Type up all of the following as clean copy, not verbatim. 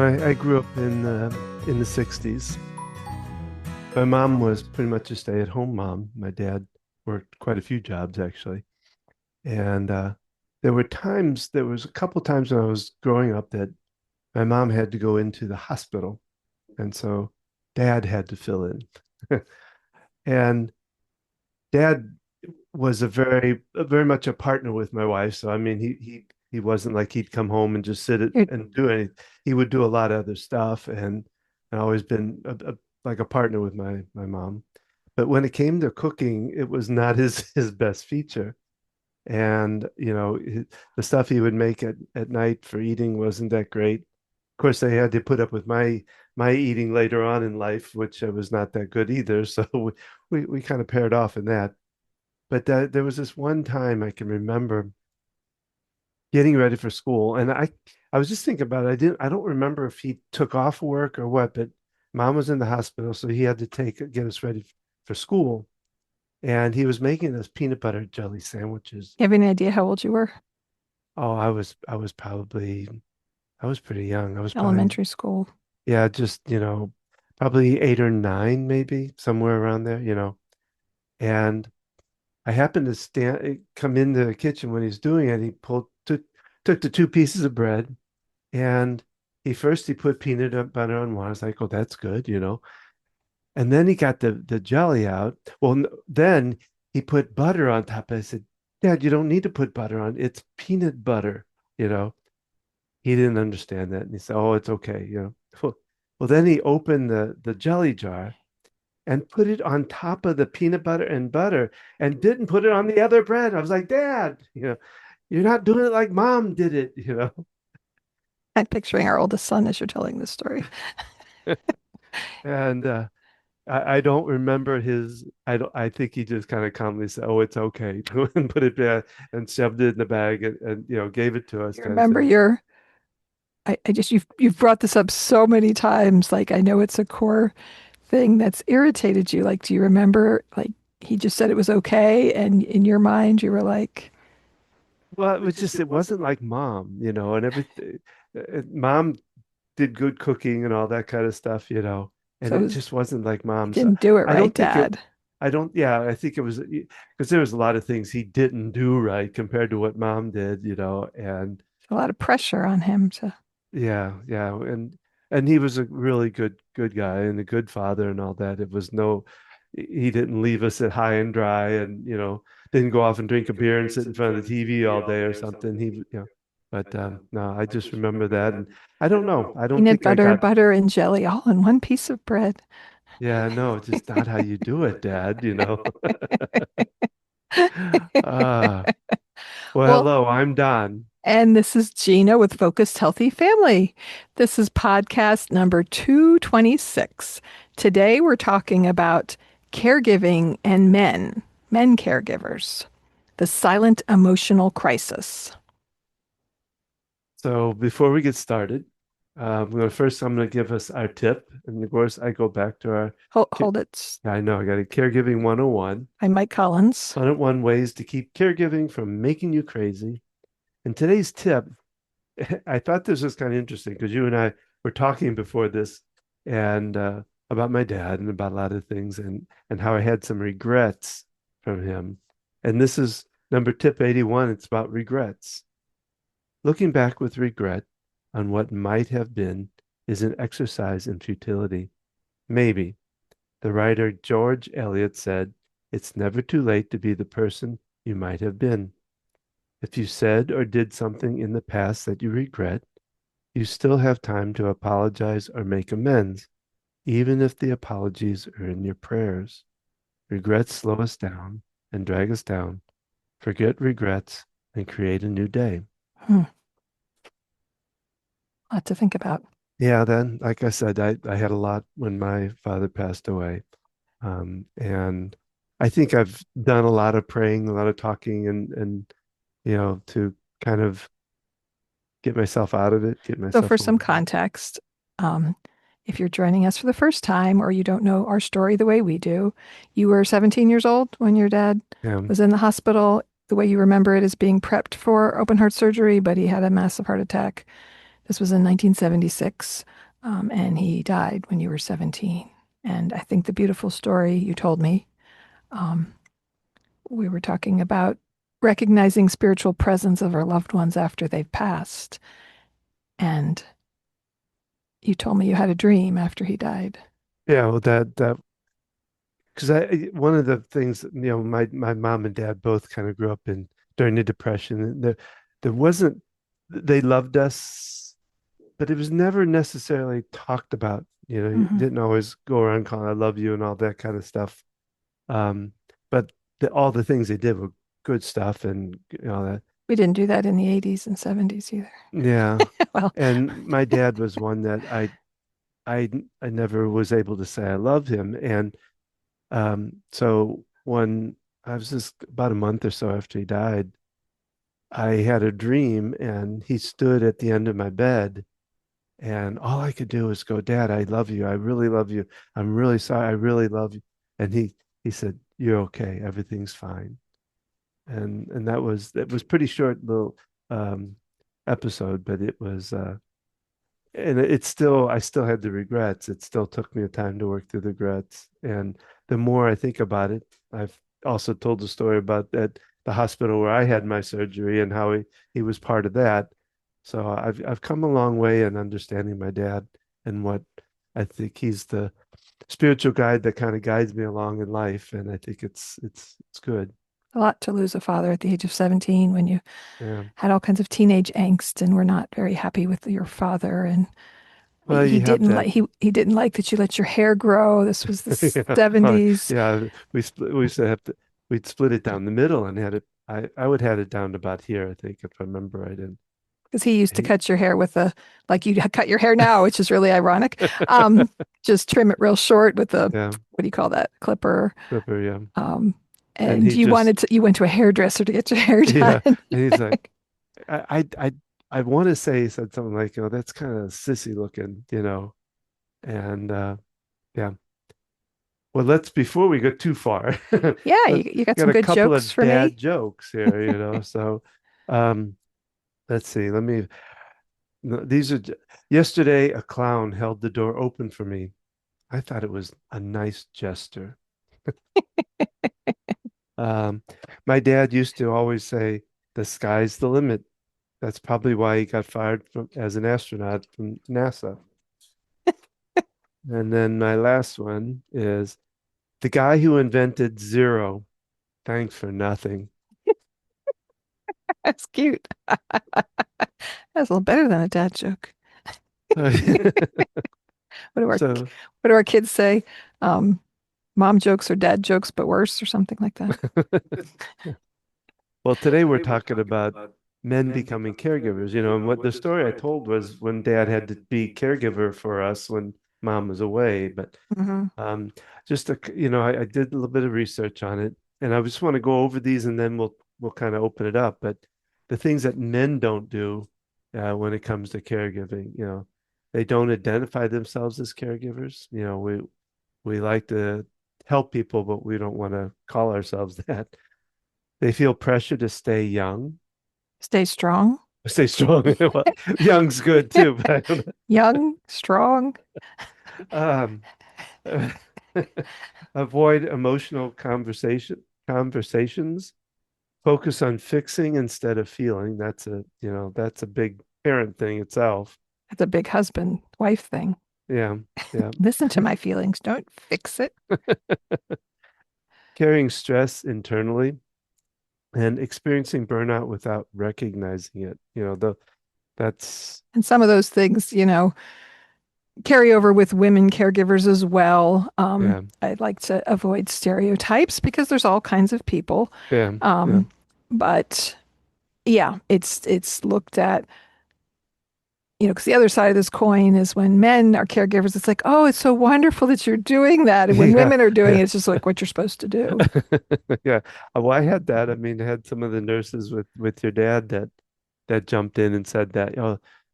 I grew up in the 60s. My mom was pretty much a stay-at-home mom. My dad worked quite a few jobs actually. And there was a couple times when I was growing up that my mom had to go into the hospital. And so dad had to fill in. And dad was very much a partner with my wife. So I mean he wasn't like he'd come home and just You're, and do anything. He would do a lot of other stuff and always been like a partner with my mom. But when it came to cooking, it was not his best feature. And the stuff he would make at night for eating wasn't that great. Of course, they had to put up with my eating later on in life, which was not that good either. So we kind of paired off in that. But there was this one time I can remember getting ready for school, and I was just thinking about it. I don't remember if he took off work or what, but mom was in the hospital, so he had to get us ready for school, and he was making us peanut butter jelly sandwiches. you have any idea how old you were? Oh, I was pretty young. I was probably Elementary school. yeah, just probably 8 or 9, maybe somewhere around there, and I happened to come into the kitchen when he's doing it. He took the two pieces of bread and he put peanut butter on one. I was like, oh, that's good. And then he got the jelly out. Well, then he put butter on top. I said, Dad, you don't need to put butter on. It's peanut butter. You know, he didn't understand that. And he said, oh, it's okay. Well, then he opened the jelly jar and put it on top of the peanut butter and didn't put it on the other bread. I was like, Dad, you're not doing it like mom did it. I'm picturing our oldest son as you're telling this story. And I don't remember I think he just kind of calmly said, oh, it's okay, and put it back and shoved it in the bag and gave it to us You kind of remember thing. I just you've brought this up so many times. Like I know it's a core thing that's irritated you. Like, do you remember like he just said it was okay, and in your mind you were like, Well, it wasn't like mom, and everything. Mom did good cooking and all that kind of stuff, and so it it was, just wasn't like you mom. So didn't do it I right, don't think it, Dad. I think it was because there was a lot of things he didn't do right compared to what mom did, and A lot of pressure on him to. yeah, yeah, and he was a really good guy and a good father and all that. It was no, he didn't leave us at high and dry and didn't go off and drink a beer and sit in front of the TV all day or something. But no, I just remember that, and I don't know. I don't Peanut think I butter, got. butter, and jelly all in one piece of bread. Yeah, no, it's just not how you do it, Dad. Ah, well, Well, hello, I'm Don. and this is Gina with Focused Healthy Family. This is podcast number 226. Today we're talking about caregiving and men caregivers, the silent emotional crisis. So before we get started, I'm gonna give us our tip, and of course, I go back to our. Hold it. I know I got a caregiving 101. I'm Mike Collins. 101 ways to keep caregiving from making you crazy. And today's tip, I thought this was kind of interesting because you and I were talking before this and about my dad and about a lot of things and how I had some regrets from him. And this is number tip 81. It's about regrets. Looking back with regret on what might have been is an exercise in futility. Maybe. The writer George Eliot said, it's never too late to be the person you might have been. If you said or did something in the past that you regret, you still have time to apologize or make amends, even if the apologies are in your prayers. Regrets slow us down and drag us down. Forget regrets and create a new day. Hmm, lot to think about. Yeah, then, like I said, I had a lot when my father passed away. And I think I've done a lot of praying, a lot of talking and to kind of get myself out of it, get So, myself for away some from it. context, um, if you're joining us for the first time or you don't know our story the way we do, you were 17 years old when your dad Yeah. was in the hospital. The way you remember it is being prepped for open heart surgery, but he had a massive heart attack This was in 1976, and he died when you were 17. And I think the beautiful story you told me, um, we were talking about recognizing spiritual presence of our loved ones after they've passed. And you told me you had a dream after he died. Yeah, well, that because I one of the things, my mom and dad both kind of grew up in during the Depression, and there wasn't they loved us, but it was never necessarily talked about. You Hmm. didn't always go around calling "I love you" and all that kind of stuff. Um, but all the things they did were good stuff, and that. We didn't do that in the 80s and 70s either. Yeah, Well, and my dad was one that I I never was able to say I loved him, and so when I was just about a month or so after he died, I had a dream, and he stood at the end of my bed, and all I could do was go, "Dad, I love you. I really love you. I'm really sorry. I really love you." And he said, "You're okay. Everything's fine." And that was pretty short little um episode, but it was and it's still I still had the regrets. It still took me a time to work through the regrets. And the more I think about it, I've also told the story about that the hospital where I had my surgery and how he was part of that. So I've come a long way in understanding my dad and what I think he's the spiritual guide that kind of guides me along in life. And I think it's good. a lot to lose a father at the age of 17 when you Yeah. had all kinds of teenage angst and were not very happy with your father. And Well, you have that. he didn't like that you let your hair grow. This was the Yeah. Oh, 70s yeah. We used to have to we'd split it down the middle and had it I would had it down to about here, I think, if I remember right. And because he used to he cut your hair with a like you cut your hair now, which is really ironic. Um, just trim it real short with a yeah, what do you call that clipper? Clipper, yeah. Um, And and he just you went to a hairdresser to get your hair yeah. done. And he's like, I want to say he said something like, "Oh, that's kind of sissy looking." And yeah. Well, let's before we go too far, Yeah, let you got got some a good couple jokes of for dad me. jokes here. So um let's see. Let me no, these are yesterday a clown held the door open for me. I thought it was a nice gesture. Um, my dad used to always say, "The sky's the limit." That's probably why he got fired as an astronaut from NASA. And then my last one is the guy who invented zero. Thanks for nothing. That's cute. That's a little better than a dad joke. What do our So, what do our kids say? Um, Mom jokes or dad jokes, but worse, or something like that. well, today we're talking about men becoming caregivers, and what the story I told was when dad had to be caregiver for us when mom was away. But Hmm. um, just I did a little bit of research on it, and I just want to go over these, and then we'll kind of open it up. But the things that men don't do when it comes to caregiving, they don't identify themselves as caregivers. We like to help people, but we don't want to call ourselves that. They feel pressure to stay young, Stay strong, stay strong. Well, young's good too, but I don't young, strong. know. Avoid emotional conversations. Focus on fixing instead of feeling. That's a big parent thing itself. That's a big husband wife thing. Yeah, yeah. Listen to my feelings. Don't fix it. Carrying stress internally and experiencing burnout without recognizing it. That's And some of those things, carry over with women caregivers as well. yeah, I'd like to avoid stereotypes because there's all kinds of people. yeah, yeah. Um, but yeah, it's looked at, because the other side of this coin is when men are caregivers, it's like, oh, it's so wonderful that you're doing that. And when Yeah, women are doing yeah. it, it's just like what you're supposed to do. Yeah. Well, I had that. I mean, I had some of the nurses with your dad that jumped in and said that,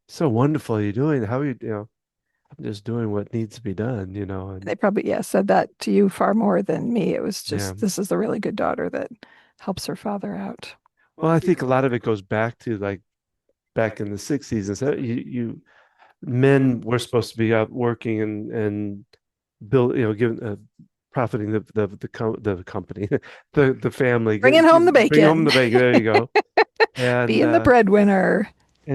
so wonderful you're doing. How are you, I'm just doing what needs to be done, and They probably, yeah, said that to you far more than me. It was yeah. just, this is the really good daughter that helps her father out. Well, I think a lot of it goes back to like back in the 60s and so men were supposed to be out working and build, giving profiting the company, the family, Bringing home the bring home bacon, the bacon. There you go. And being the breadwinner.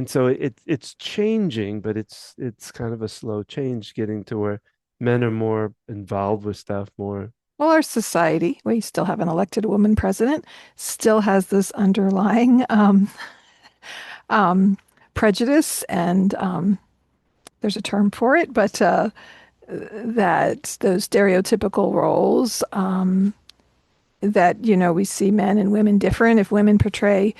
so it's changing, but it's kind of a slow change getting to where men are more involved with stuff more. Well, our society, we still have an elected woman president, still has this underlying um, prejudice, and there's a term for it, but that those stereotypical roles that, we see men and women different. If women portray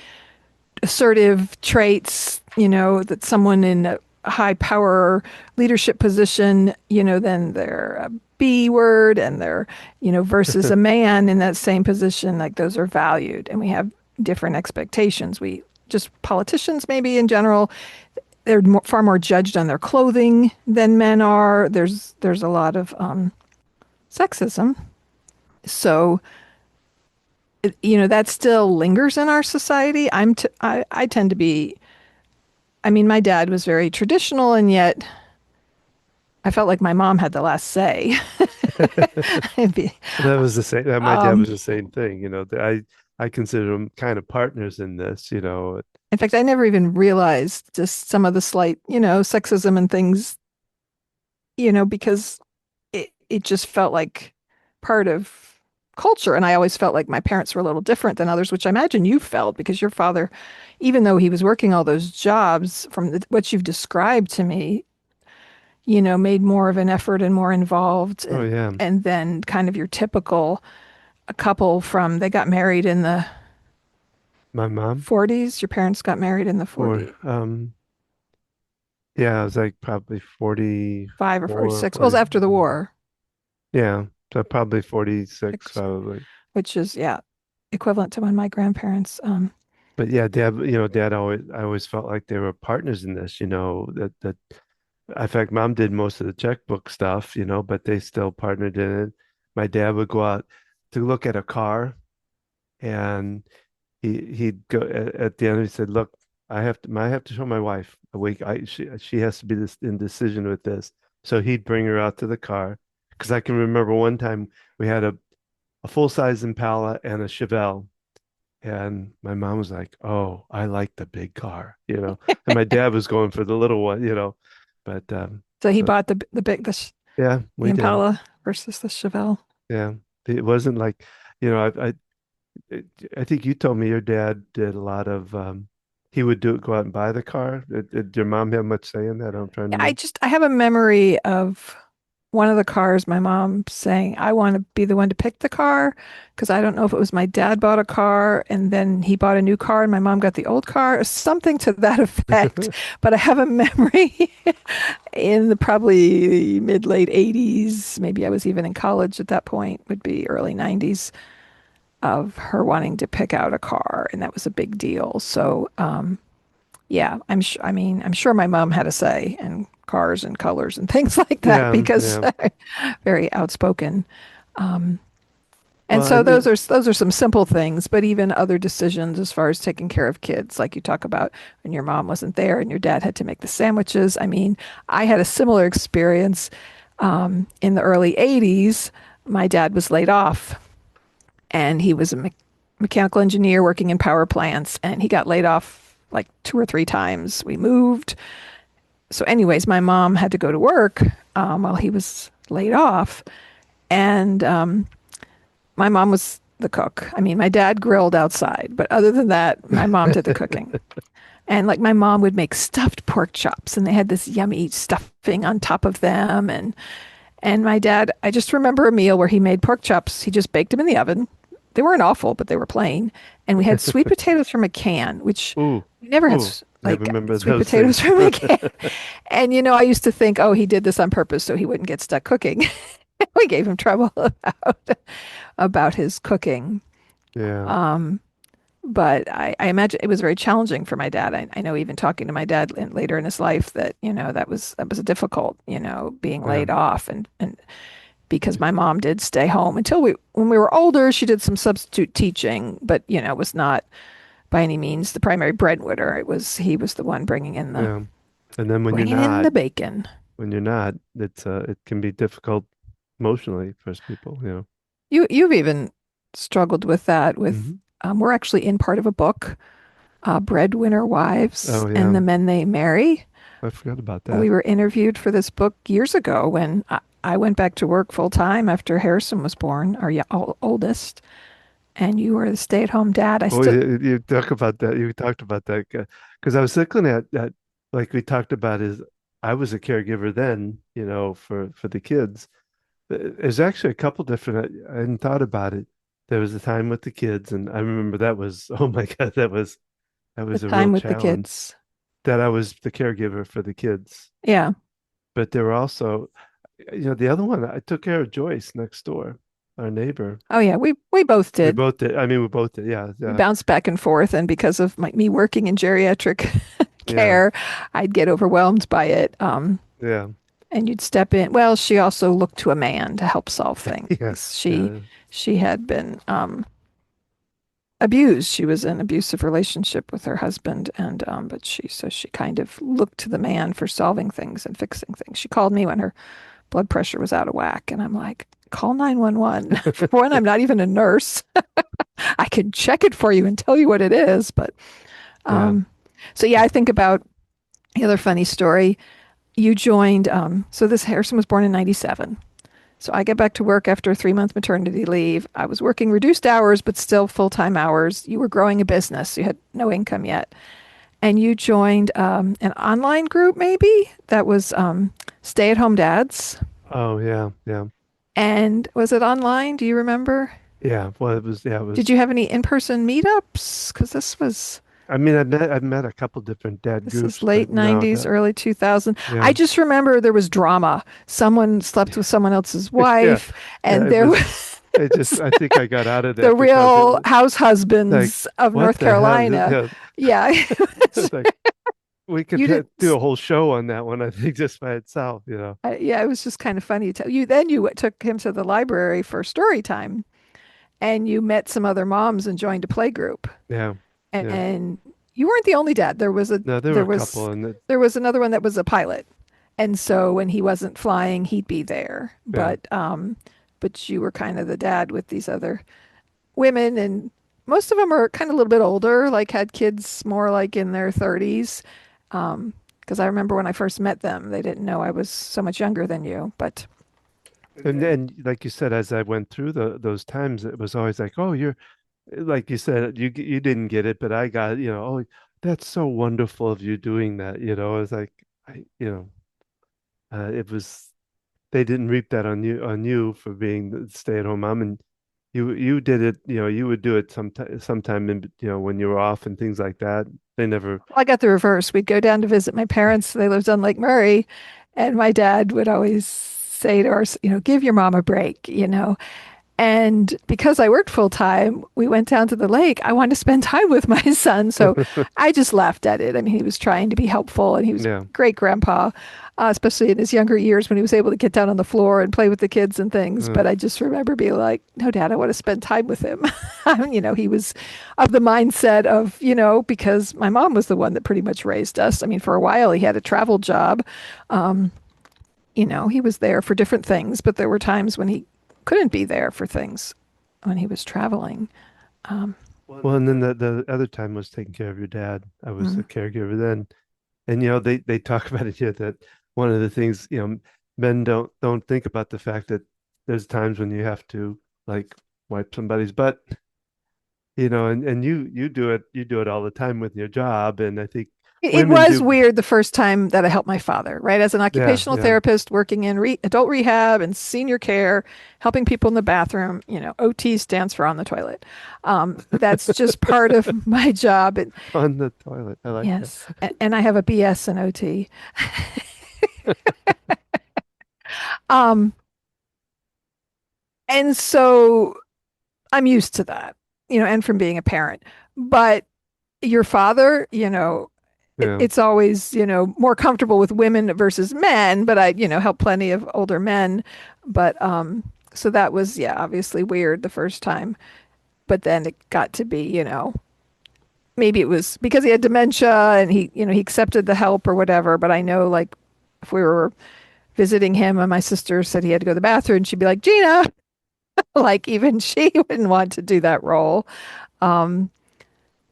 assertive traits, that someone in a high power leadership position, then they're a B word and they're, versus a man in that same position, like those are valued. And we have different expectations. We just politicians, maybe in general, they're far more judged on their clothing than men are. There's a lot of sexism. So, that still lingers in our society. I tend to be, I mean, my dad was very traditional, and yet I felt like my mom had the last say. That was the same. My dad um, was the same thing. I consider them kind of partners in this. in fact, I never even realized just some of the slight, sexism and things, because it just felt like part of culture. And I always felt like my parents were a little different than others, which I imagine you felt because your father, even though he was working all those jobs from what you've described to me, made more of an effort and more involved. Oh yeah, And then kind of your typical a couple from, they got married in the my mom 40s. Your parents got married in the or 40s, yeah, I was like probably 5 or 44, 46. Well, it was 40. after the war, Yeah, so probably 46 six, probably. which is, yeah, equivalent to when my grandparents, But yeah, dad I always felt like they were partners in this, that in fact, mom did most of the checkbook stuff, but they still partnered in it. My dad would go out to look at a car and he'd go at the end, he said, "Look, I have to show my wife a week. She has to be this in decision with this." So he'd bring her out to the car because I can remember one time we had a full-size Impala and a Chevelle. And my mom was like, "Oh, I like the big car." And my dad was going for the little one. But so he so bought the big, yeah, the we did. Impala versus the Chevelle. Yeah, it wasn't like, you know, I think you told me your dad did a lot of he would go out and buy the car. Did your mom have much say in that? I'm trying to remember. I have a memory of one of the cars, my mom saying, I want to be the one to pick the car because I don't know if it was my dad bought a car and then he bought a new car and my mom got the old car, or something to that effect. But I have a memory in the probably mid late 80s, maybe I was even in college at that point, would be early 90s, of her wanting to pick out a car. And that was a big deal. So, yeah, I'm sure my mom had a say in cars and colors and things like that Yeah, because yeah. very outspoken. Um, and Well, I so mean, those are some simple things, but even other decisions as far as taking care of kids, like you talk about when your mom wasn't there and your dad had to make the sandwiches. I mean, I had a similar experience in the early 80s. My dad was laid off and he was a mechanical engineer working in power plants, and he got laid off like 2 or 3 times. We moved. So, anyways, my mom had to go to work while he was laid off, and my mom was the cook. I mean, my dad grilled outside, but other than that, my mom did the cooking. And like my mom would make stuffed pork chops, and they had this yummy stuffing on top of them, and my dad, I just remember a meal where he made pork chops. He just baked them in the oven. They weren't awful, but they were plain. And we had sweet potatoes from a can, which ooh, we never had ooh, I like remember sweet those potatoes things. from a can. And I used to think, oh, he did this on purpose so he wouldn't get stuck cooking. We gave him trouble about his cooking. Yeah, Um, but I imagine it was very challenging for my dad. I know even talking to my dad later in his life that, that was difficult, being yeah. laid off and because my mom did stay home until when we were older, she did some substitute teaching, but it was not by any means the primary breadwinner. He was the one Yeah. And then bringing in the bacon. when you're not, it can be difficult emotionally for people, you know. You've even struggled with that with Hmm. we're actually in part of a book, Breadwinner Wives Oh and yeah. the Men They Marry. I forgot about that. We were interviewed for this book years ago when I went back to work full time after Harrison was born, our oldest, and you were the stay-at-home dad. I Oh, still you talk about that. You talked about that because I was looking at that, like we talked about, is I was a caregiver then, you know, for the kids. There's actually a couple different. I hadn't thought about it. There was a time with the kids, and I remember that was, oh my God, that the was a real time with the challenge. kids. That I was the caregiver for the kids, Yeah. but there were also, you know, the other one. I took care of Joyce next door, our neighbor. Oh yeah, we both We did. both did. I mean, we both did. Yeah, We yeah, bounced back and forth, and because of me working in geriatric yeah, care, I'd get overwhelmed by it. yeah, And you'd step in. Well, she also looked to a man to help solve things. yeah, yeah, She had been abused. She was in an abusive relationship with her husband, and but she kind of looked to the man for solving things and fixing things. She called me when her blood pressure was out of whack, and I'm like, call 911. For one, I'm not even a nurse. I can check it for you and tell you what it is, but yeah. um, so yeah, I think about the other funny story. You joined. So this Harrison was born in '97. So I get back to work after a 3 month maternity leave. I was working reduced hours, but still full time hours. You were growing a business. You had no income yet. And you joined an online group, maybe that was stay at home dads. Oh yeah, yeah, And was it online? Do you remember? yeah. Well, it was. Yeah, it Did was. you have any in person meetups? Because I mean, I've met a couple different dad this is groups, but late no, 90s, that. early 2000. I Yeah, just remember there was drama. Someone slept with someone else's yeah, wife, yeah. and It there was. was It just. I think I got out of the that because it real was house like, husbands of what North the hell? Carolina. Yeah, Yeah. it's like we could You did. do a whole show on that one. I think just by itself, you know. Yeah, it was just kind of funny to you. Then you took him to the library for story time and you met some other moms and joined a play group. Yeah, yeah. And you weren't the only dad. No, there were There a couple, was and it, there was another one that was a pilot. And so when he wasn't flying, he'd be there. yeah. But you were kind of the dad with these other women, and most of them are kind of a little bit older, like had kids more like in their 30s. Because I remember when I first met them, they didn't know I was so much younger than you. But And then, like you said, as I went through those times, it was always like, oh, you're like you said, you didn't get it, but I got it, you know, oh, that's so wonderful of you doing that, you know. It's like you know, it was they didn't reap that on you for being the stay-at-home mom, and you did it, you know, you would do it sometime in, you know, when you were off and things like that. They never, I got the reverse. We'd go down to visit my parents. They lived on Lake Murray, and my dad would always say to us, give your mom a break. And because I worked full time, we went down to the lake. I wanted to spend time with my son. So I just laughed at it. I mean, he was trying to be helpful and he was yeah, great grandpa, especially in his younger years when he was able to get down on the floor and play with the kids and things. uh, But I just remember being like, no, Dad, I want to spend time with him. He was of the mindset of, because my mom was the one that pretty much raised us. I mean, for a while, he had a travel job. Um, he was there for different things, but there were times when he couldn't be there for things when he was traveling. Um, well, and then the other time was taking care of your dad. I was a mm. caregiver then. And you know, they talk about it here that one of the things, you know, men don't think about the fact that there's times when you have to like wipe somebody's butt, you know, and you do it all the time with your job. And I think It women was do, weird the first time that I helped my father, right? As an yeah, occupational yeah. therapist working in adult rehab and senior care, helping people in the bathroom, OT stands for on the toilet. That's just part of my job. On the toilet. I like that. Yes. And I have a BS in OT. Um, and so I'm used to that, and from being a parent. But your father, Yeah. it's always, more comfortable with women versus men, but I, help plenty of older men. But so that was, yeah, obviously weird the first time. But then it got to be, maybe it was because he had dementia and he accepted the help or whatever. But I know, like, if we were visiting him and my sister said he had to go to the bathroom, she'd be like, Gina, like even she wouldn't want to do that role. Um,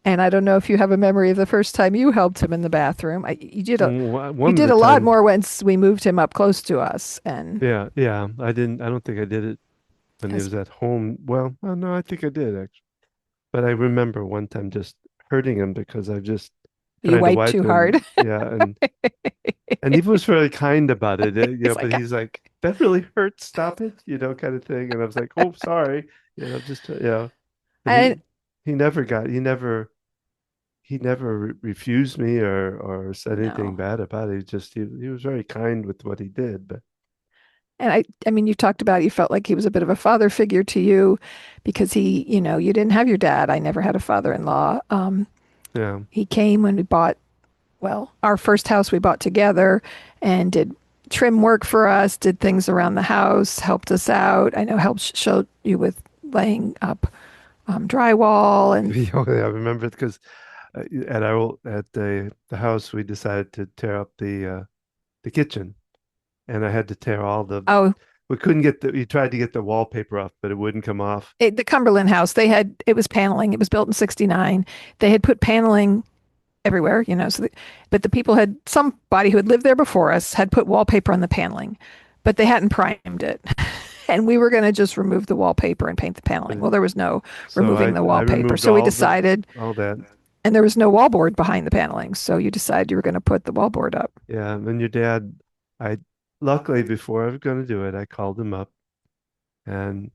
and I don't know if you have a memory of the first time you helped him in the bathroom. You One of did the a lot times, more once we moved him up close to us, and yeah, yeah, I don't think I did it when he as was at home. Well, oh, no, I think I did actually. But I remember one time just hurting him because I just you trying to wiped wipe too hard. him. Yeah, and he was very kind about it, He's but like, he's like, that really hurts, stop it, kind of thing. And I was like, oh, sorry, just and and he never refused me or said anything no. bad about it. He was very kind with what he did. But And I mean, you talked about you felt like he was a bit of a father figure to you because you didn't have your dad. I never had a father-in-law. yeah, He came when we bought, well, our first house we bought together and did trim work for us, did things around the house, helped us out. I know helped showed you with laying up drywall and oh, yeah, I remember it because at the house we decided to tear up the kitchen, and I had to tear all the. oh, We couldn't get the. We tried to get the wallpaper off, but it wouldn't come off. the Cumberland house. It was paneling. It was built in '69. They had put paneling everywhere, but the people had somebody who had lived there before us had put wallpaper on the paneling, but they hadn't primed it. And we were going to just remove the wallpaper and paint the paneling. Well, But there was no so removing the I wallpaper. removed So we decided, all that. and there was no wallboard behind the paneling. So you decided you were going to put the wallboard up. Yeah, and your dad, I luckily before I was going to do it, I called him up, and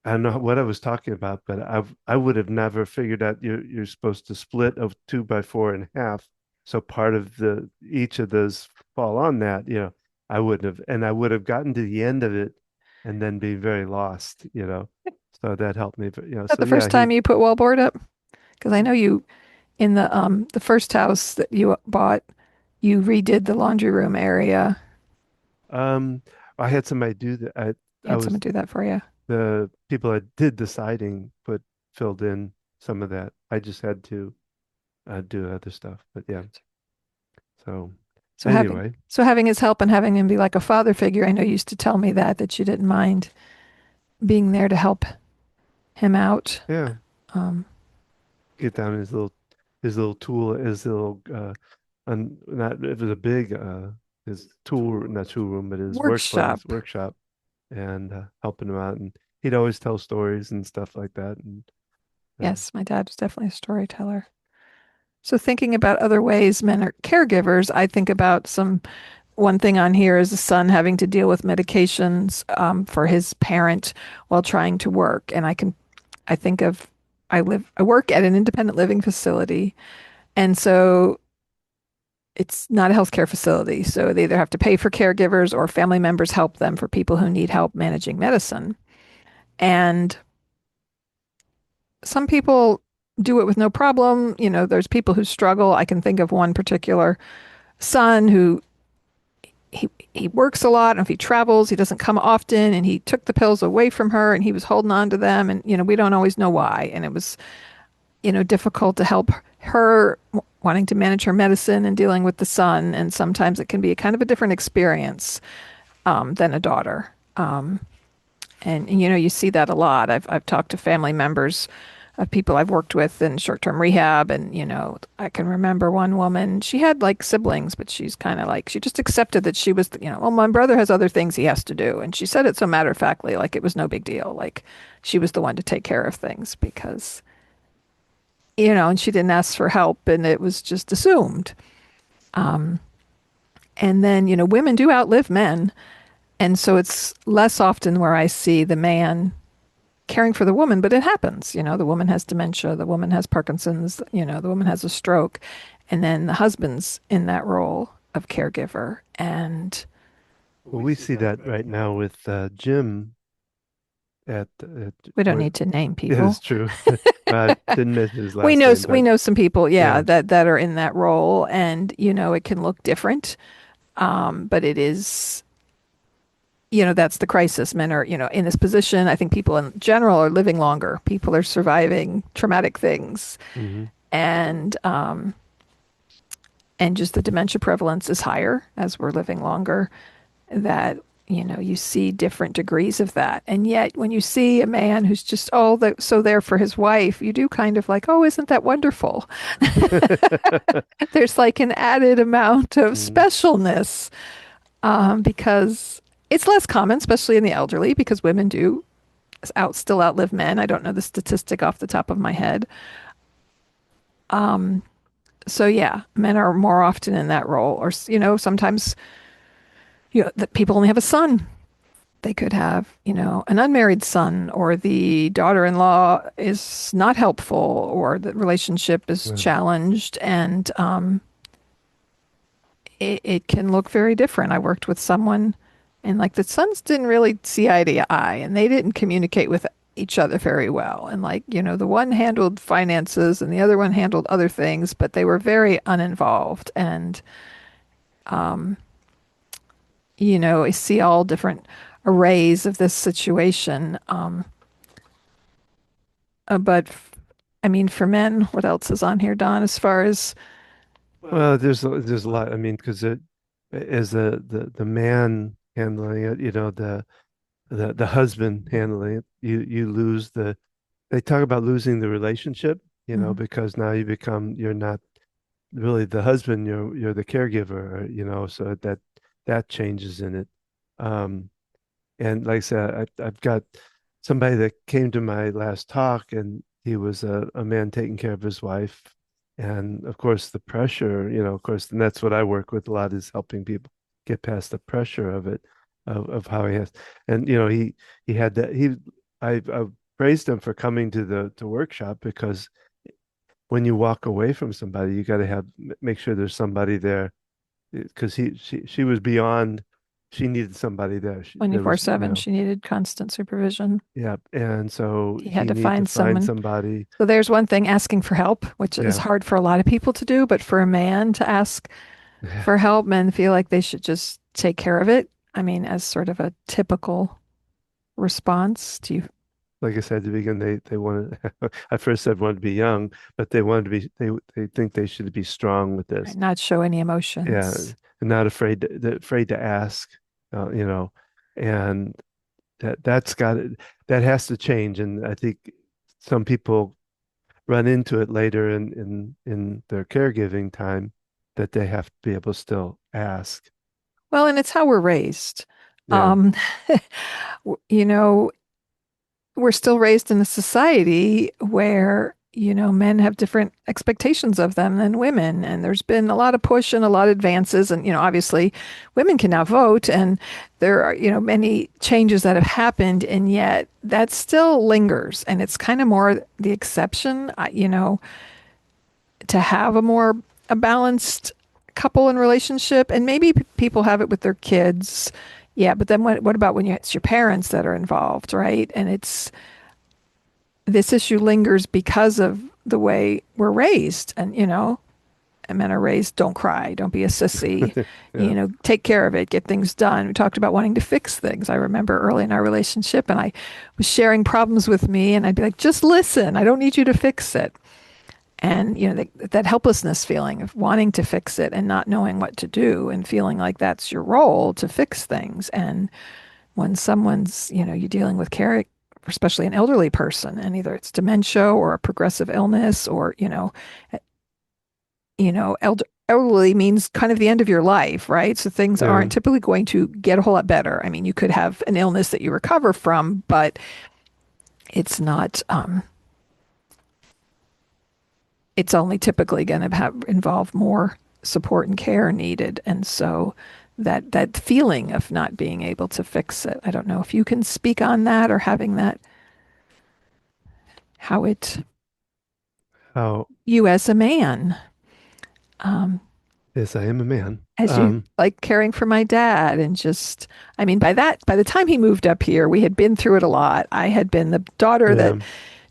I don't know what I was talking about, but I would have never figured out you're supposed to split a 2x4 in half, so part of the each of those fall on that. I wouldn't have, and I would have gotten to the end of it, and then be very lost. So that helped me. But Is that so the yeah, first time you put wallboard up? Because I know you in the first house that you bought, you redid the laundry room area. um, I had somebody do that. You I had was someone do that for you. the people that did the siding filled in some of that. I just had to do other stuff. But yeah, so So having anyway, so having his help and having him be like a father figure, I know you used to tell me that you didn't mind being there to help him out. yeah, Um, get down his little tool, his little and not it was a big his tool not tool room, but his Workshop. workshop, and helping him out, and he'd always tell stories and stuff like that, and uh, Yes, my dad was definitely a storyteller. So thinking about other ways men are caregivers, I think about one thing on here is a son having to deal with medications for his parent while trying to work. And I think of, I work at an independent living facility. And so it's not a healthcare facility. So they either have to pay for caregivers or family members help them for people who need help managing medicine. And some people do it with no problem. There's people who struggle. I can think of one particular son who he works a lot and if he travels he doesn't come often and he took the pills away from her and he was holding on to them and we don't always know why and it was difficult to help her wanting to manage her medicine and dealing with the son and sometimes it can be a kind of a different experience than a daughter and you see that a lot. I've talked to family members of people I've worked with in short-term rehab, and I can remember one woman. She had like siblings, but she's kind of like she just accepted that she was, well, my brother has other things he has to do, and she said it so matter-of-factly, like it was no big deal, like she was the one to take care of things because and she didn't ask for help, and it was just assumed. And then women do outlive men, and so it's less often where I see the man caring for the woman, but it happens. The woman has dementia, the woman has Parkinson's, the woman has a stroke, and then the husband's in that role of caregiver. And well, we see that right now with Jim at we don't where need to name it is people. true. I didn't mention his last name, We but know some people, yeah, yeah. that are in that role, and it can look different, but it is. That's the crisis. Men are, in this position. I think people in general are living longer. People are surviving traumatic things. Hmm. and just the dementia prevalence is higher as we're living longer. That you see different degrees of that, and yet when you see a man who's just so there for his wife, you do kind of like, oh, isn't that wonderful? There's like an added amount of Mm, specialness, because it's less common, especially in the elderly, because women do still outlive men. I don't know the statistic off the top of my head. So yeah, men are more often in that role, or sometimes that people only have a son. They could have an unmarried son, or the daughter-in-law is not helpful, or the relationship is well, challenged, and it can look very different. I worked with someone, and like the sons didn't really see eye to eye, and they didn't communicate with each other very well. And like, the one handled finances and the other one handled other things, but they were very uninvolved. And, I see all different arrays of this situation. I mean, for men, what else is on here, Don, as far as well, there's a lot. I mean, because it as the man handling it, the husband handling it, you lose the. They talk about losing the relationship, mm, because now you're not really the husband, you're the caregiver, so that changes in it. Um, And like I said, I've got somebody that came to my last talk, and he was a man taking care of his wife. And of course, the pressure, of course, and that's what I work with a lot is helping people get past the pressure of it, of how he has. And, he had that, I've praised him for coming to the workshop because when you walk away from somebody, you got to make sure there's somebody there because she was beyond, she needed somebody there. There was, 24/7, she needed constant supervision. yeah, and so He had he to needed to find find someone. somebody. So there's one thing, asking for help, which is Yeah, hard for a lot of people to do, but for a man to ask yeah. for help, men feel like they should just take care of it. I mean, as sort of a typical response. Do you Like I said at the beginning, they wanted. I first said wanted to be young, but they wanted to be. They think they should be strong with right, this. not show any Yeah, emotions? and not afraid to ask. Uh, you know, and that's got it. That has to change. And I think some people run into it later in their caregiving time that they have to be able to still ask. Well, and it's how we're raised. Yeah, Um, you know, we're still raised in a society where, men have different expectations of them than women. And there's been a lot of push and a lot of advances. And, obviously women can now vote, and there are, many changes that have happened. And yet that still lingers. And it's kind of more the exception, to have a balanced couple and relationship. And maybe people have it with their kids. Yeah. But then what about when it's your parents that are involved, right? And this issue lingers because of the way we're raised. And, and men are raised, don't cry, don't be a sissy, yeah. take care of it, get things done. We talked about wanting to fix things. I remember early in our relationship, and I was sharing problems with me, and I'd be like, just listen, I don't need you to fix it. And, that helplessness feeling of wanting to fix it and not knowing what to do, and feeling like that's your role to fix things. And when someone's, you're dealing with care, especially an elderly person, and either it's dementia or a progressive illness, or, elderly means kind of the end of your life, right? So things Yeah. aren't typically going to get a whole lot better. I mean, you could have an illness that you recover from, but it's not, it's only typically going to involve more support and care needed. And so that feeling of not being able to fix it. I don't know if you can speak on that, or having that, how it, How you as a man, um, yes, I am a man. as you like caring for my dad, and just, I mean, by the time he moved up here, we had been through it a lot. I had been the daughter Yeah. that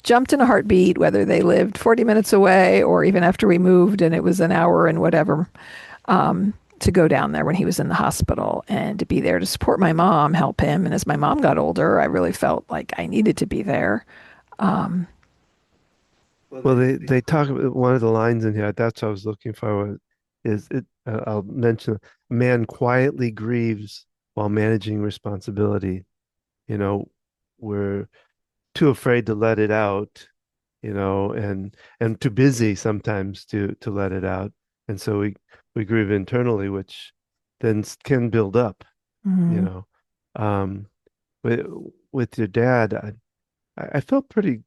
jumped in a heartbeat, whether they lived 40 minutes away or even after we moved and it was an hour and whatever, to go down there when he was in the hospital, and to be there to support my mom, help him. And as my mom got older, I really felt like I needed to be there. Well, they talk about one of the lines in here. That's what I was looking for. Is it? I'll mention, man quietly grieves while managing responsibility. You know, we're too afraid to let it out, and too busy sometimes to let it out. And so we grieve internally, which then can build up, you Mhm. know. Um, with with your dad, I felt pretty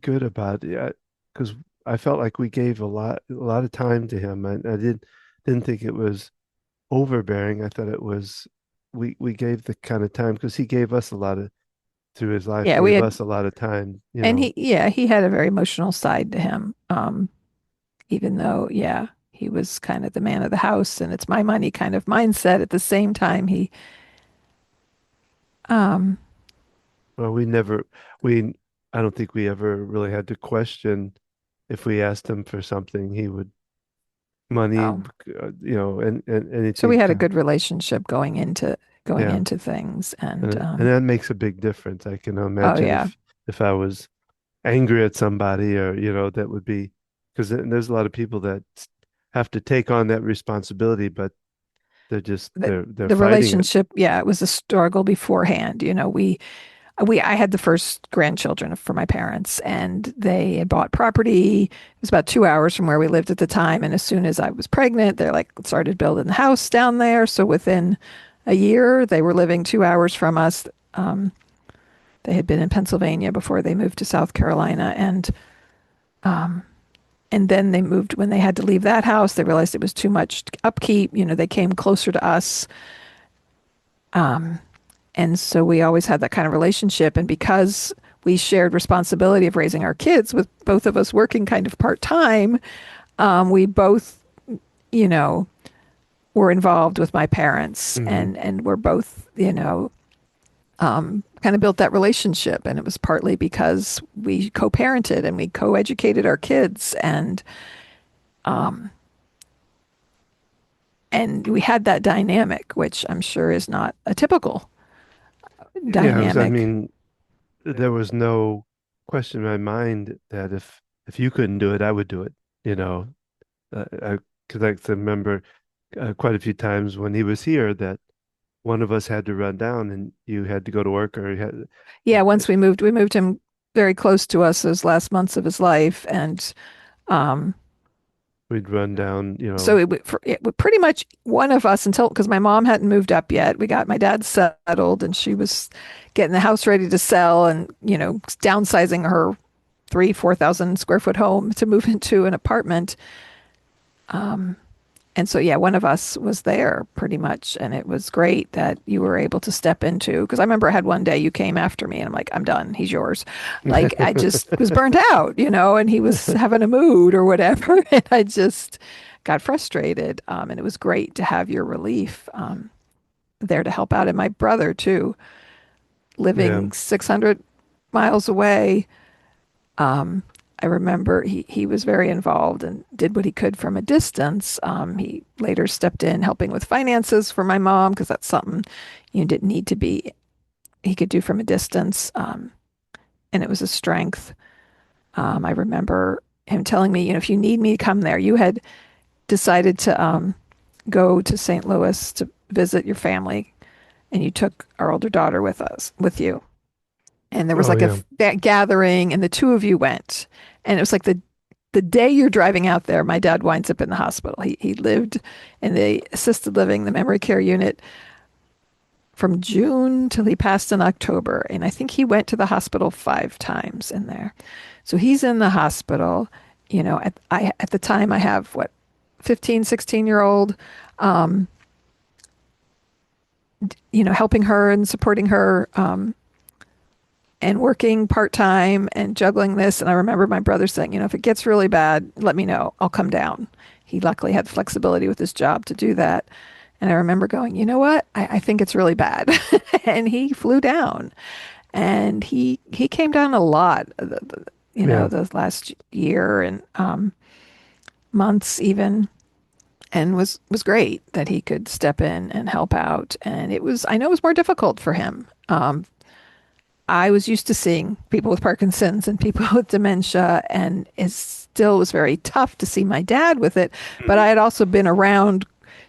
good about it because I felt like we gave a lot of time to him. I didn't think it was overbearing. I thought it was we gave the kind of time because he gave us a lot of through his life, Yeah, we gave had, us a lot of time, and he had a very emotional side to him. Even though, yeah, he was kind of the man of the house and it's my money kind of mindset. At the same time, um, Well, we I don't think we ever really had to question if we asked him for something, he would money, oh, and so we anything had a to, good relationship going yeah. into things, and And that makes a big difference. I can oh imagine yeah, if I was angry at somebody or, that would be because there's a lot of people that have to take on that responsibility, but the they're the fighting it. relationship, yeah, it was a struggle beforehand. I had the first grandchildren for my parents, and they had bought property. It was about 2 hours from where we lived at the time, and as soon as I was pregnant, they're like started building the house down there. So within a year, they were living 2 hours from us. Um, they had been in Pennsylvania before they moved to South Carolina, and then they moved when they had to leave that house. They realized it was too much upkeep. They came closer to us, and so we always had that kind of relationship. And because we shared responsibility of raising our kids with both of us working kind of part time, we both, you know, were involved with my parents, Hmm. and we're both, kind of built that relationship. And it was partly because we co-parented and we co-educated our kids, and we had that dynamic, which I'm sure is not a typical Yeah, I dynamic. mean, there was no question in my mind that if you couldn't do it, I would do it. You know, because I can remember quite a few times when he was here that one of us had to run down and you had to go to work or you had Yeah, once we moved him very close to us those last months of his life, and um, we'd run down, so it would pretty much one of us until because my mom hadn't moved up yet. We got my dad settled, and she was getting the house ready to sell, and downsizing her 3-4,000 square foot home to move into an apartment. And so, yeah, one of us was there pretty much. And it was great that you were able to step into, because I remember I had one day you came after me and I'm like, I'm done. He's yours. Like, I just was burnt out, and he was having a mood or whatever. And I just got frustrated. And it was great to have your relief there to help out. And my brother, too, Yeah. living 600 miles away. I remember he was very involved and did what he could from a distance. He later stepped in helping with finances for my mom because that's something you didn't need to be he could do from a distance, and it was a strength. I remember him telling me, if you need me to come there, you had decided to go to St. Louis to visit your family, and you took our older daughter with you, and there was Oh like yeah. that gathering, and the two of you went, and it was like the day you're driving out there, my dad winds up in the hospital. He lived in the assisted living, the memory care unit from June till he passed in October. And I think he went to the hospital 5 times in there. So he's in the hospital, at the time I have 15, 16-year old, helping her and supporting her, and working part time and juggling this. And I remember my brother saying, if it gets really bad, let me know. I'll come down. He luckily had flexibility with his job to do that. And I remember going, you know what? I think it's really bad. And he flew down, and he came down a lot, Yeah. the last year and months even, and was great that he could step in and help out. And I know it was more difficult for him. I was used to seeing people with Parkinson's and people with dementia, and it still was very tough to see my dad with it. But I Mhm. had also been around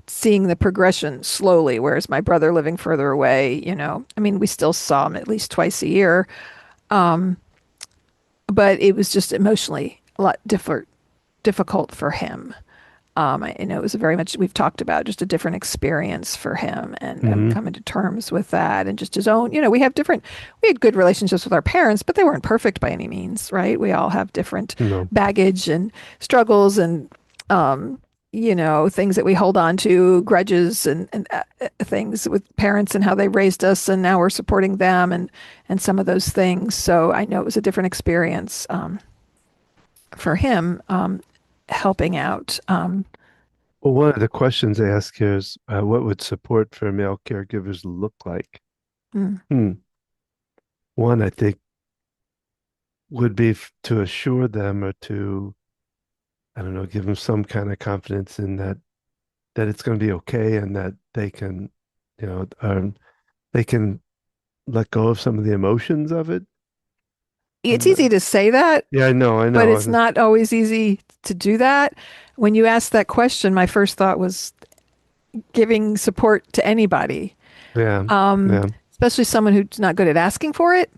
seeing the progression slowly, whereas my brother living further away, I mean, we still saw him at least twice a year, but it was just emotionally a lot difficult for him. I know it was a very much, we've talked about just a different experience for him and Mhm. coming to terms with that and just his own, we had good relationships with our parents, but they weren't perfect by any means, right? We all have different No. baggage and struggles and, things that we hold on to, grudges and things with parents and how they raised us. And now we're supporting them and some of those things. So I know it was a different experience for him helping out. Well, one of the questions they ask here is, what would support for male caregivers look like? Mm. Hmm. One, I think, would be to assure them or to, I don't know, give them some kind of confidence in that it's going to be okay and that they can, they can let go of some of the emotions of it. It's And easy to say that, yeah, I but know. it's not always easy to do that. When you asked that question, my first thought was giving support to anybody, Yeah, um, yeah. especially someone who's not good at asking for it.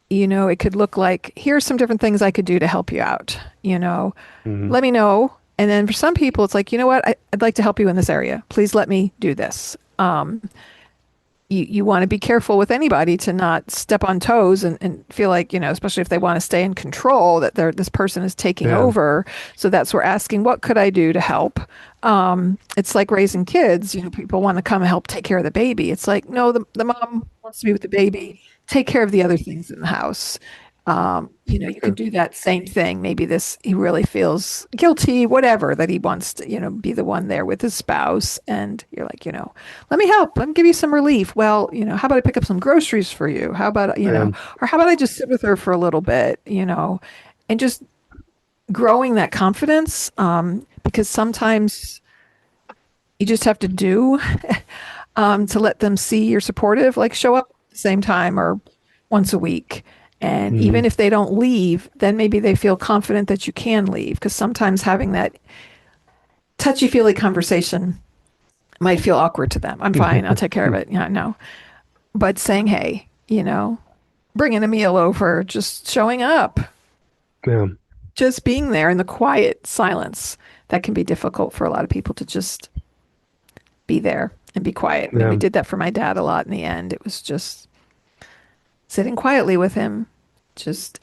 It could look like, here's some different things I could do to help you out. Hmm. Let me know. And then for some people, it's like, you know what? I'd like to help you in this area. Please let me do this. You want to be careful with anybody to not step on toes and feel like, especially if they want to stay in control, that this person is taking Yeah, over. So that's where asking, what could I do to help? It's like raising kids. People want to come and help take care of the baby. It's like, no, the mom wants to be with the baby. Take care of the other things in the house. You can yeah, do that same thing. Maybe he really feels guilty, whatever, that he wants to, be the one there with his spouse. And you're like, let me help. Let me give you some relief. Well, how about I pick up some groceries for you? How about, yeah. or how about I just sit with her for a little bit, and just growing that confidence. Because sometimes you just have to do to let them see you're supportive, like show up at the same time or once a week. And Hmm. even if they don't leave, then maybe they feel confident that you can leave. Because sometimes having that touchy feely conversation might feel awkward to them. I'm fine. I'll take care of it. Yeah, no. But saying, hey, bringing a meal over, just showing up, Yeah, just being there in the quiet silence, that can be difficult for a lot of people to just be there and be quiet. I mean, we yeah. did that for my dad a lot in the end. It was just sitting quietly with him.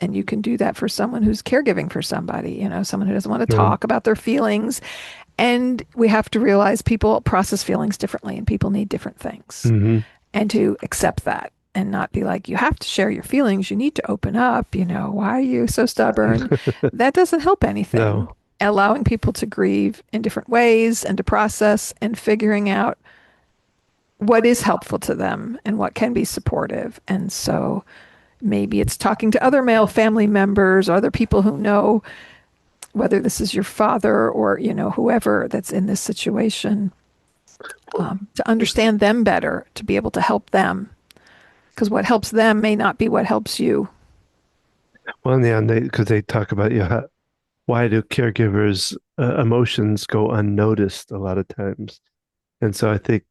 And you can do that for someone who's caregiving for somebody, someone who doesn't want to Yeah. talk about their feelings. And we have to realize people process feelings differently and people need different things. Hmm. And to accept that and not be like, you have to share your feelings. You need to open up. Why are you so stubborn? That doesn't help anything. No. Allowing people to grieve in different ways and to process and figuring out what is helpful to them and what can be supportive. And so maybe it's talking to other male family members or other people who know, whether this is your father or, whoever that's in this situation, to understand them better, to be able to help them. Because what helps them may not be what helps you. Well, yeah, and because they talk about, why do caregivers' emotions go unnoticed a lot of times? And so I think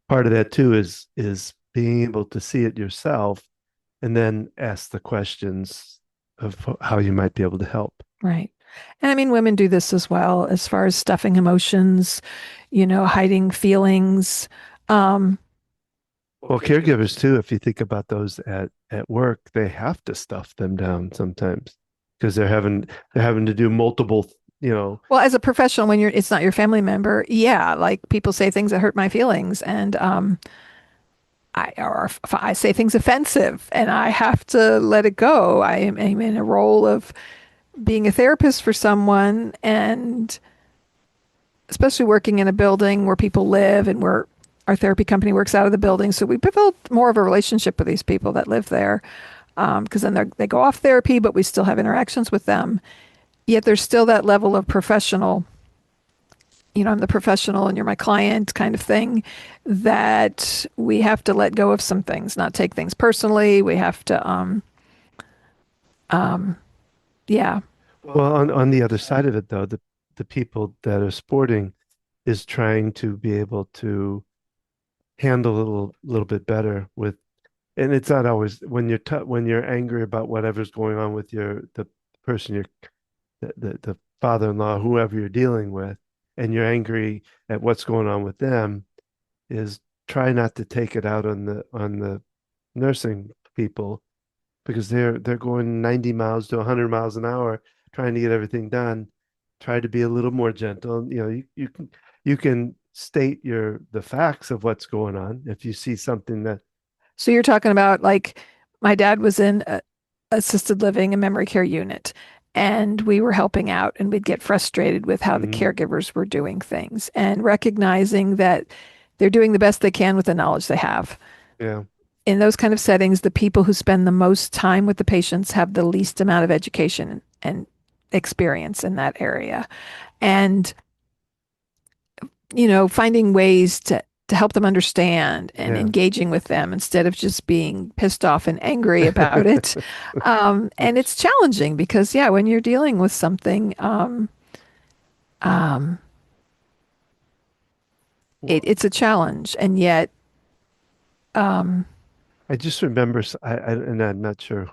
part of that too is being able to see it yourself and then ask the questions of how you might be able to help. Right. And I mean, women do this as well, as far as stuffing emotions, hiding feelings. Um, Well, caregivers too, if you think about those at work, they have to stuff them down sometimes because they're having to do multiple, you know, well, as a professional, when it's not your family member, yeah, like people say things that hurt my feelings, and or if I say things offensive, and I have to let it go. I'm in a role of being a therapist for someone, and especially working in a building where people live and where our therapy company works out of the building. So we built more of a relationship with these people that live there, because then they go off therapy, but we still have interactions with them. Yet there's still that level of professional, I'm the professional and you're my client kind of thing, that we have to let go of some things, not take things personally. We have to, yeah. Well, on the other side of it, though, the people that are sporting is trying to be able to handle a little bit better with, and it's not always when when you're angry about whatever's going on with the person you're the father-in-law, whoever you're dealing with, and you're angry at what's going on with them, is try not to take it out on the nursing people because they're going 90 miles to 100 miles an hour trying to get everything done. Try to be a little more gentle. You can state the facts of what's going on if you see something that. So you're talking about like my dad was in assisted living and memory care unit, and we were helping out, and we'd get frustrated with how the Mhm. caregivers were doing things, and recognizing that they're doing the best they can with the knowledge they have. Yeah, In those kind of settings, the people who spend the most time with the patients have the least amount of education and experience in that area. And, finding ways to help them understand and yeah. engaging with them instead of just being pissed off and angry about it. And it's challenging because, yeah, when you're dealing with something, um, Well, it's a challenge. And yet, um, I just remember, and I'm not sure.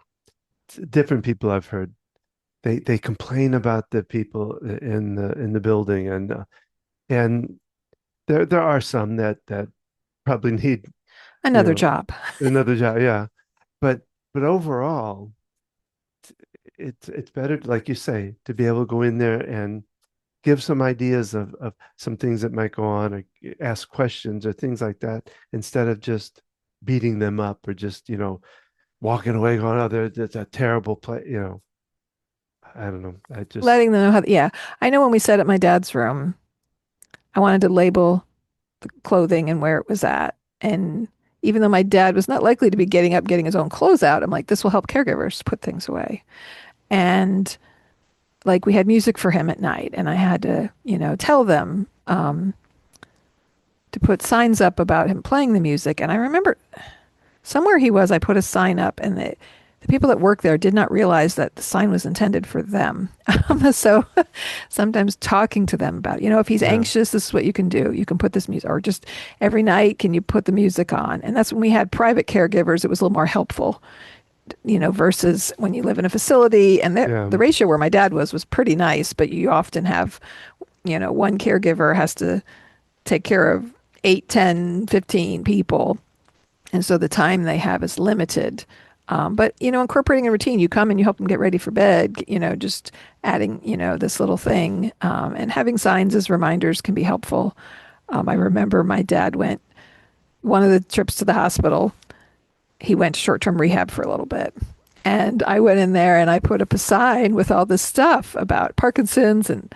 Different people I've heard they complain about the people in the building, and there are some that probably need you another know job. another job. Yeah, but overall, it's better, like you say, to be able to go in there and give some ideas of some things that might go on, or ask questions or things like that, instead of just beating them up or just walking away going, oh, that's a terrible play. I don't know. I just Letting them know how, yeah. I know when we sat at my dad's room, I wanted to label the clothing and where it was at. And even though my dad was not likely to be getting up, getting his own clothes out, I'm like, this will help caregivers put things away. And like we had music for him at night, and I had to, tell them to put signs up about him playing the music. And I remember somewhere he was, I put a sign up, and the people that work there did not realize that the sign was intended for them. So sometimes talking to them about, if he's yeah anxious, this is what you can do. You can put this music, or just every night, can you put the music on? And that's when we had private caregivers. It was a little more helpful, versus when you live in a facility. And yeah the ratio where my dad was pretty nice, but you often have, one caregiver has to take care of 8, 10, 15 people. And so the time they have is limited. But, incorporating a routine, you come and you help them get ready for bed, just adding, this little thing, and having signs as reminders can be helpful. I remember my dad went one of the trips to the hospital. He went to short-term rehab for a little bit. And I went in there and I put up a sign with all this stuff about Parkinson's, and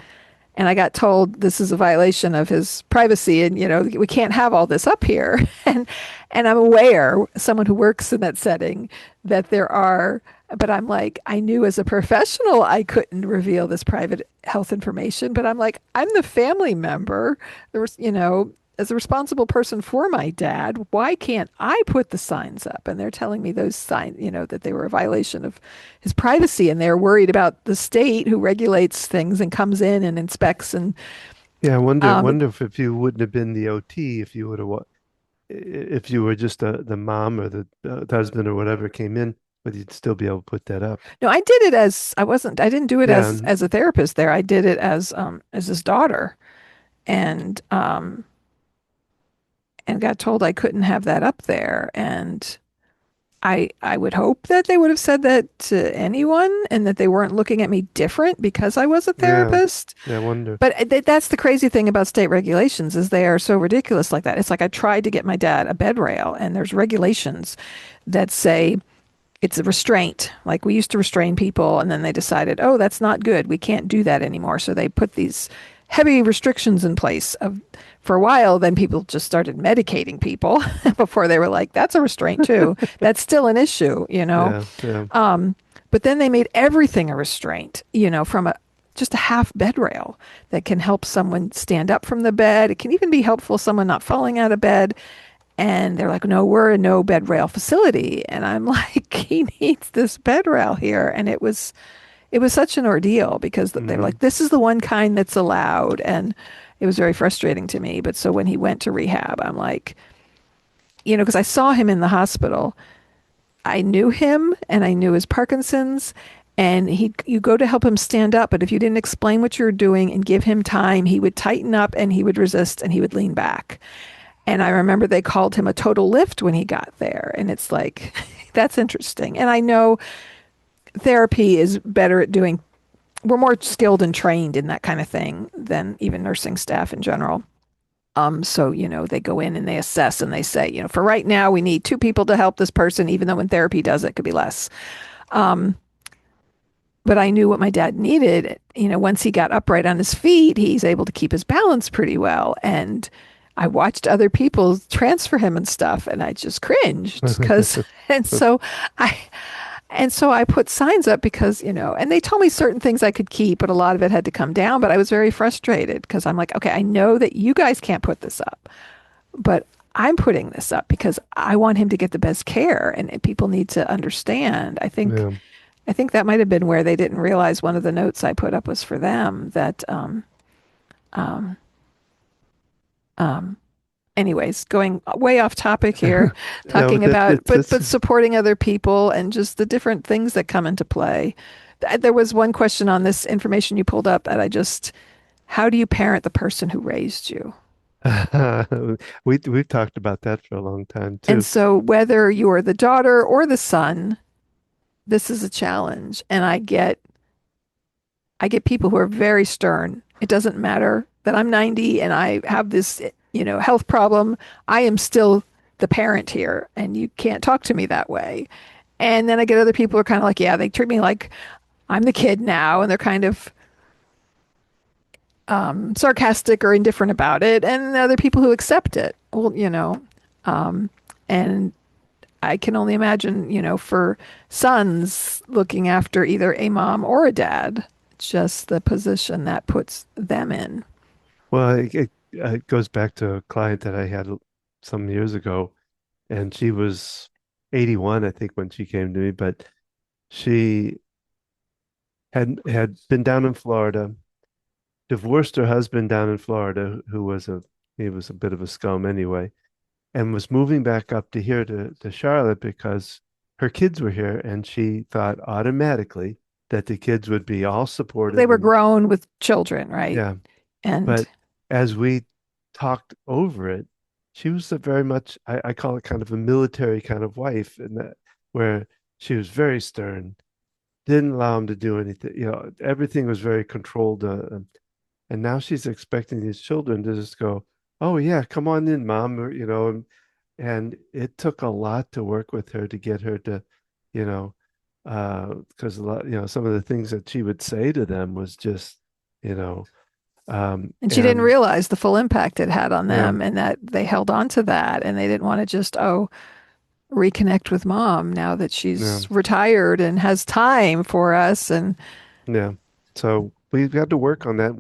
I got told this is a violation of his privacy, and we can't have all this up here. And I'm aware, someone who works in that setting, that there are, but I'm like, I knew as a professional I couldn't reveal this private health information, but I'm like, I'm the family member. There was, as a responsible person for my dad, why can't I put the signs up? And they're telling me those signs, that they were a violation of his privacy, and they're worried about the state who regulates things and comes in and inspects. And yeah. I wonder um, wonder if you wouldn't have been the OT if you would have if you were just the mom or the husband or whatever came in, but you'd still be able to put that up. no, I did it as I didn't do it Yeah, as a therapist there. I did it as his daughter, and got told I couldn't have that up there. And I would hope that they would have said that to anyone, and that they weren't looking at me different because I was a yeah, therapist. yeah. I wonder. But that's the crazy thing about state regulations, is they are so ridiculous like that. It's like I tried to get my dad a bed rail, and there's regulations that say it's a restraint. Like we used to restrain people, and then they decided, oh, that's not good. We can't do that anymore. So they put these heavy restrictions in place for a while. Then people just started medicating people before they were like, that's a restraint too. That's still an issue. Yeah, yeah, But then they made everything a restraint, from a just a half bed rail that can help someone stand up from the bed. It can even be helpful someone not falling out of bed. And they're like, no, we're a no bed rail facility. And I'm like, he needs this bed rail here. And it was such an ordeal because they were Hmm. like, this is the one kind that's allowed. And it was very frustrating to me. But so when he went to rehab, I'm like, because I saw him in the hospital. I knew him and I knew his Parkinson's. And you go to help him stand up, but if you didn't explain what you're doing and give him time, he would tighten up and he would resist and he would lean back. And I remember they called him a total lift when he got there. And it's like, that's interesting. And I know therapy is better at doing, we're more skilled and trained in that kind of thing than even nursing staff in general. So, they go in and they assess and they say, for right now, we need two people to help this person, even though when therapy does it, could be less. Um, but I knew what my dad needed. Once he got upright on his feet, he's able to keep his balance pretty well. And I watched other people transfer him and stuff, and I just cringed because, and so I, and so I put signs up because, and they told me certain things I could keep, but a lot of it had to come down. But I was very frustrated because I'm like, okay, I know that you guys can't put this up, but I'm putting this up because I want him to get the best care, and people need to understand. Yeah. I think that might have been where they didn't realize one of the notes I put up was for them. That, um, um, anyways, going way off topic here, No, talking about it's but supporting other people and just the different things that come into play. There was one question on this information you pulled up that how do you parent the person who raised you? we've talked about that for a long time And too. so whether you're the daughter or the son, this is a challenge. And I get people who are very stern. It doesn't matter that I'm 90 and I have this, health problem. I am still the parent here, and you can't talk to me that way. And then I get other people who are kind of like, yeah, they treat me like I'm the kid now, and they're kind of sarcastic or indifferent about it. And other people who accept it. Well, and I can only imagine, for sons looking after either a mom or a dad, just the position that puts them in. Well, it goes back to a client that I had some years ago, and she was 81, I think, when she came to me, but she had been down in Florida, divorced her husband down in Florida, who was he was a bit of a scum anyway, and was moving back up to here to Charlotte because her kids were here, and she thought automatically that the kids would be all They supportive were and grown with children, right? yeah. And But as we talked over it, she was a very much, I call it kind of a military kind of wife, and that where she was very stern, didn't allow him to do anything. Everything was very controlled. And now she's expecting these children to just go, "Oh yeah, come on in, mom," and it took a lot to work with her to get her to, you know, because a lot, some of the things that she would say to them was just, you know, and she didn't and realize the full impact it had on yeah, them and that they held on to that and they didn't want to just, reconnect with mom now that yeah, she's retired and has time for us. And yeah. So we've got to work on that.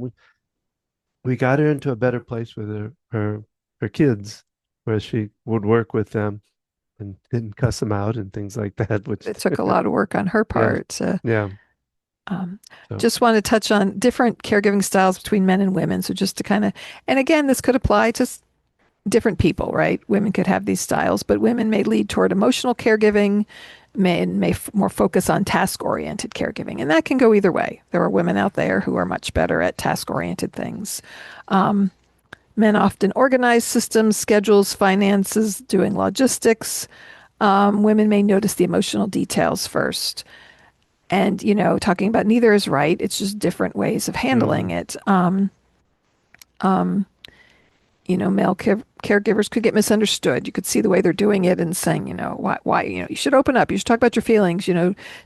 We got her into a better place with her kids, where she would work with them and didn't cuss them out and things like that, which it took a lot of work on her yeah, part to, yeah. um, So just want to touch on different caregiving styles between men and women. So just to kind of, and again, this could apply to different people, right? Women could have these styles, but women may lead toward emotional caregiving, may more focus on task-oriented caregiving, and that can go either way. There are women out there who are much better at task-oriented things. Um, Men often organize systems, schedules, finances, doing logistics. Women may notice the emotional details first. And, talking about neither is right. It's just different ways of handling mhm. it. Um, Male caregivers could get misunderstood. You could see the way they're doing it and saying, why, you should open up. You should talk about your feelings,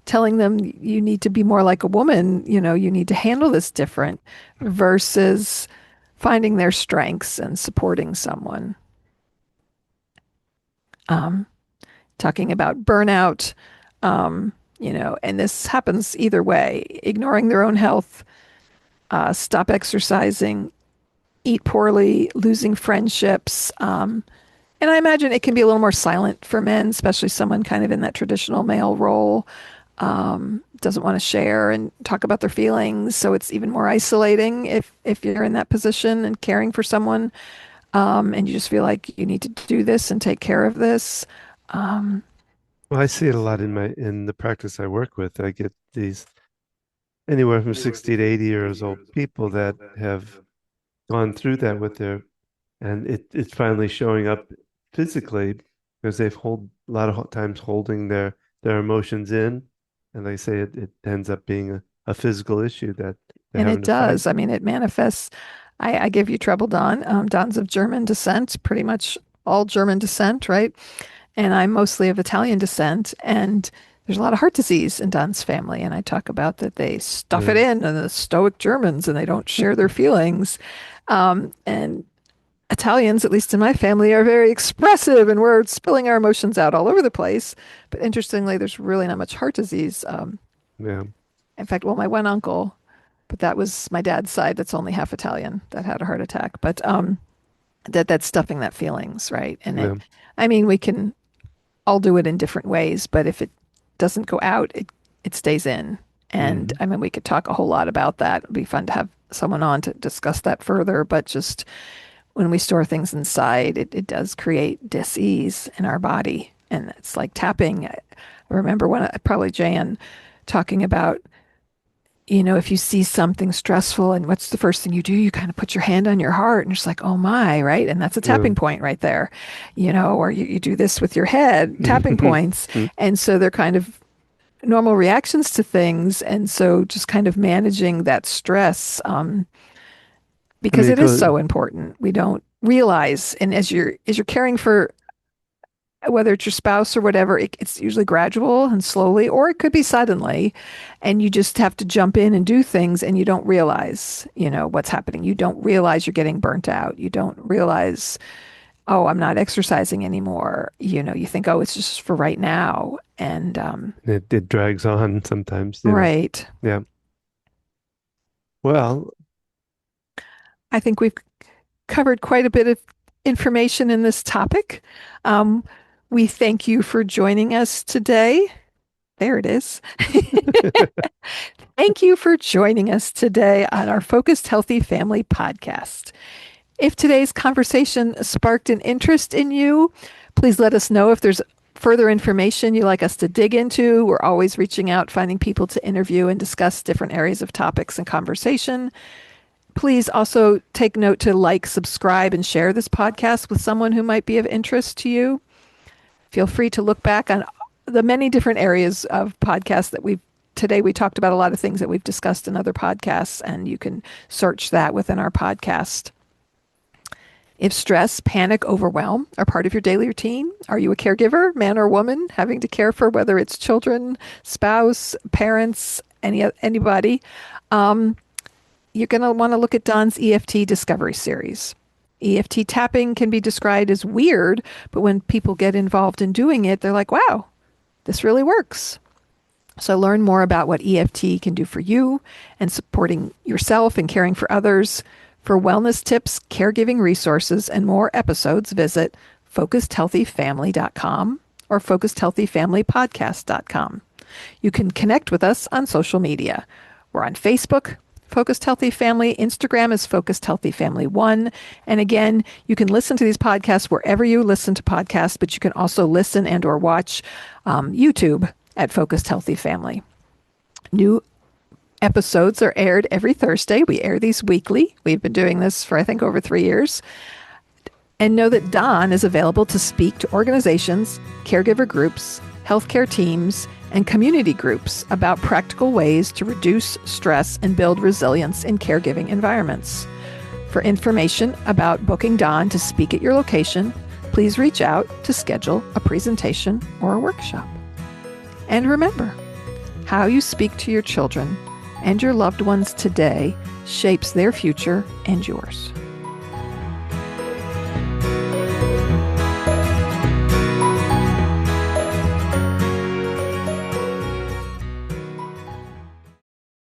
telling them you need to be more like a woman, you need to handle this different versus finding their strengths and supporting someone. Um, Talking about burnout, and this happens either way, ignoring their own health stop exercising, eat poorly, losing friendships. And I imagine it can be a little more silent for men, especially someone kind of in that traditional male role, doesn't want to share and talk about their feelings. So it's even more isolating if you're in that position and caring for someone, and you just feel like you need to do this and take care of this. Um, Well, I see it a lot in the practice I work with. I get these anywhere from 60 to 80 years old people that have gone through that with their, and it's finally showing up physically because they've hold a lot of times holding their emotions in, and they say it ends up being a physical issue that they're and it having to fight. does. I mean, it manifests. I give you trouble, Don. Don's of German descent, pretty much all German descent, right? And I'm mostly of Italian descent. And there's a lot of heart disease in Don's family. And I talk about that they stuff it Yeah. in, and the stoic Germans, and they don't share their feelings. And Italians, at least in my family, are very expressive, and we're spilling our emotions out all over the place. But interestingly, there's really not much heart disease. Yeah. In fact, well, my one uncle, but that was my dad's side, that's only half Italian, that had a heart attack. But that's stuffing that feelings, right? And Yeah. I mean, we can all do it in different ways, but if it doesn't go out, it stays in. And Hmm. I mean, we could talk a whole lot about that. It'd be fun to have someone on to discuss that further. But just when we store things inside, it does create dis-ease in our body. And it's like tapping. I remember probably Jan talking about, if you see something stressful and what's the first thing you do? You kind of put your hand on your heart and you're just like, oh my, right? And that's a Yeah. tapping point right there, or you do this with your head, tapping points. And so they're kind of normal reactions to things. And so just kind of managing that stress, I mean, because it it is goes. so important. We don't realize. And as you're caring for, whether it's your spouse or whatever, it's usually gradual and slowly, or it could be suddenly, and you just have to jump in and do things, and you don't realize, what's happening. You don't realize you're getting burnt out. You don't realize, oh, I'm not exercising anymore. You think, oh, it's just for right now, and It drags on sometimes. right. Yeah. Well, I think we've covered quite a bit of information in this topic. Um, we thank you for joining us today. There it is. Thank you for joining us today on our Focused Healthy Family podcast. If today's conversation sparked an interest in you, please let us know if there's further information you'd like us to dig into. We're always reaching out, finding people to interview and discuss different areas of topics and conversation. Please also take note to like, subscribe, and share this podcast with someone who might be of interest to you. Feel free to look back on the many different areas of podcasts that today we talked about a lot of things that we've discussed in other podcasts, and you can search that within our podcast. If stress, panic, overwhelm are part of your daily routine, are you a caregiver, man or woman, having to care for whether it's children, spouse, parents, anybody? You're going to want to look at Don's EFT Discovery Series. EFT tapping can be described as weird, but when people get involved in doing it, they're like, wow, this really works. So learn more about what EFT can do for you and supporting yourself and caring for others. For wellness tips, caregiving resources, and more episodes, visit focusedhealthyfamily.com or focusedhealthyfamilypodcast.com. You can connect with us on social media. We're on Facebook, Focused Healthy Family. Instagram is Focused Healthy Family 1. And again, you can listen to these podcasts wherever you listen to podcasts, but you can also listen and or watch YouTube at Focused Healthy Family. New episodes are aired every Thursday. We air these weekly. We've been doing this for, I think, over 3 years. And know that Don is available to speak to organizations, caregiver groups, healthcare teams, and community groups about practical ways to reduce stress and build resilience in caregiving environments. For information about booking Don to speak at your location, please reach out to schedule a presentation or a workshop. And remember, how you speak to your children and your loved ones today shapes their future and yours.